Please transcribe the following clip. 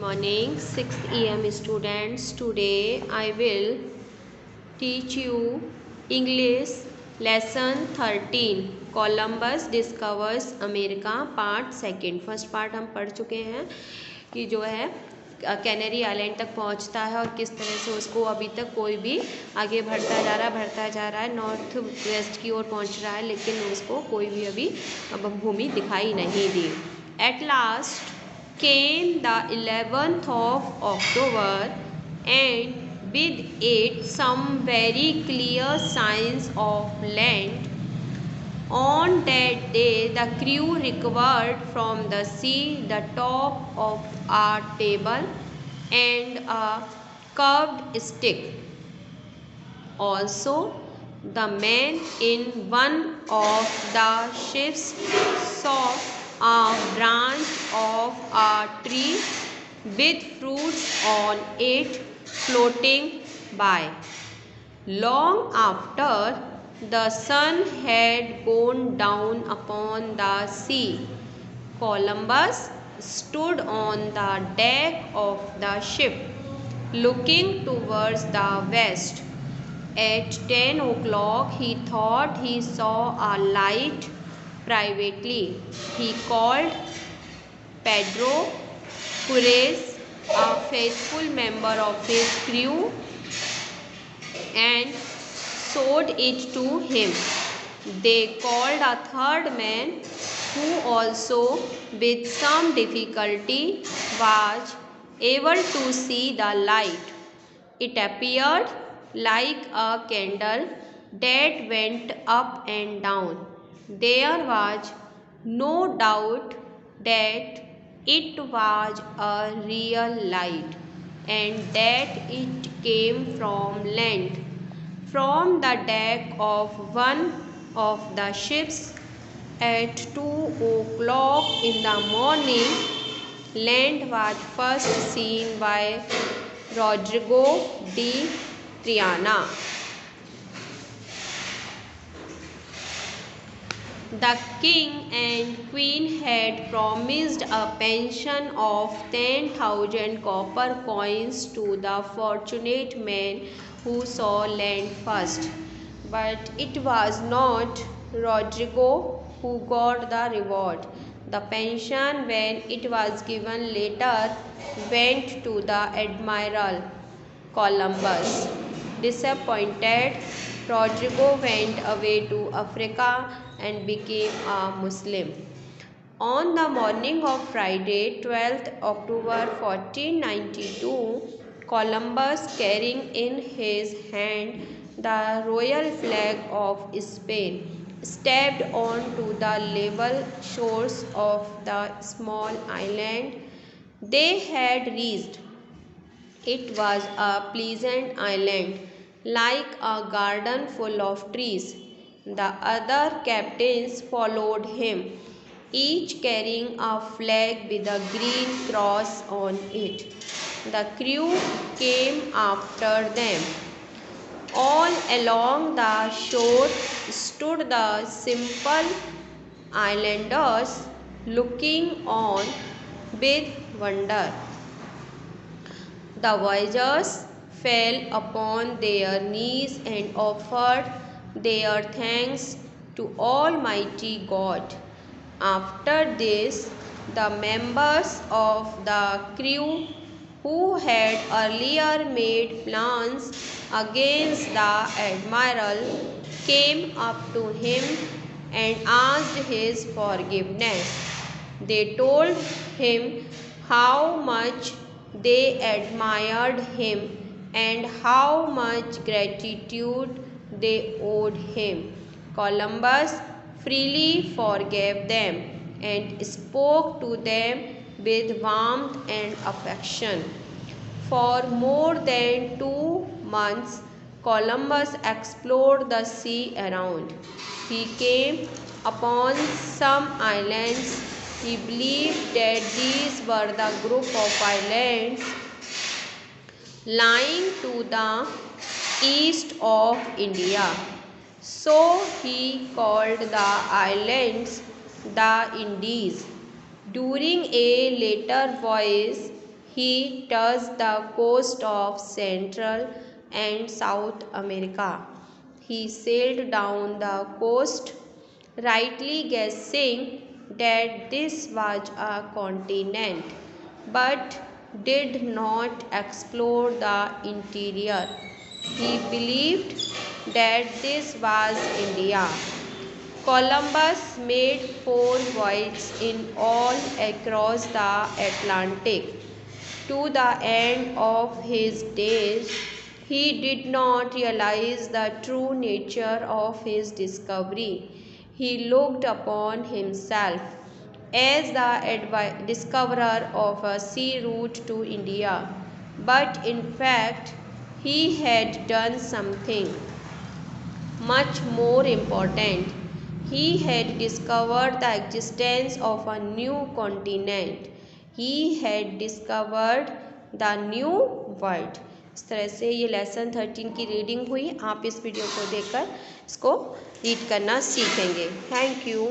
Morning 6th EM students. Today I will teach you English lesson 13 Columbus discovers America part second. First part हम पढ़ चुके हैं कि जो है कैनरी आइलैंड तक पहुंचता है और किस तरह से उसको अभी तक कोई भी आगे बढ़ता जा रहा है नॉर्थ वेस्ट की ओर पहुंच रहा है, लेकिन उसको कोई भी अभी भूमि दिखाई नहीं दी। At last came the 11th of October, and with it some very clear signs of land. On that day the crew recovered from the sea the top of a table and a curved stick. Also the men in one of the ships saw a branch of a tree with fruits on it floating by. Long after the sun had gone down upon the sea, Columbus stood on the deck of the ship, looking towards the west. At 10 o'clock he thought he saw a light. Privately he called Pedro Perez, a faithful member of his crew, and showed it to him. They called a third man, who also with some difficulty was able to see the light. It appeared like a candle that went up and down. There was no doubt that it was a real light and that it came from land. From the deck of one of the ships at 2 o'clock in the morning, land was first seen by Rodrigo de Triana. The king and queen had promised a pension of 10,000 copper coins to the fortunate man who saw land first. But it was not Rodrigo who got the reward. The pension, when it was given later, went to the Admiral Columbus. Disappointed, Rodrigo went away to Africa and became a Muslim. On the morning of Friday, 12th October 1492, Columbus, carrying in his hand the royal flag of Spain, stepped on to the level shores of the small island they had reached. It was a pleasant island, like a garden full of trees. The other captains followed him, each carrying a flag with a green cross on it. The crew came after them. All along the shore stood the simple islanders, looking on with wonder. The voyagers fell upon their knees and offered their thanks to Almighty God. After this, the members of the crew who had earlier made plans against the admiral came up to him and asked his forgiveness. They told him how much they admired him and how much gratitude they owed him. Columbus freely forgave them and spoke to them with warmth and affection. For more than 2 months, Columbus explored the sea around. He came upon some islands. He believed that these were the group of islands lying to the east of India. So he called the islands the Indies. During a later voyage, He touched the coast of Central and South America. He sailed down the coast, rightly guessing that this was a continent, but did not explore the interior. He believed that this was India. Columbus made 4 voyages in all across the Atlantic. To the end of his days, he did not realize the true nature of his discovery. He looked upon himself as the discoverer of a sea route to India, but in fact, he had done something much more important. He had discovered the existence of a new continent. He had discovered the new world. इस तरह से ये lesson 13 की reading हुई। आप इस video को देखकर इसको रीड करना सीखेंगे। Thank you.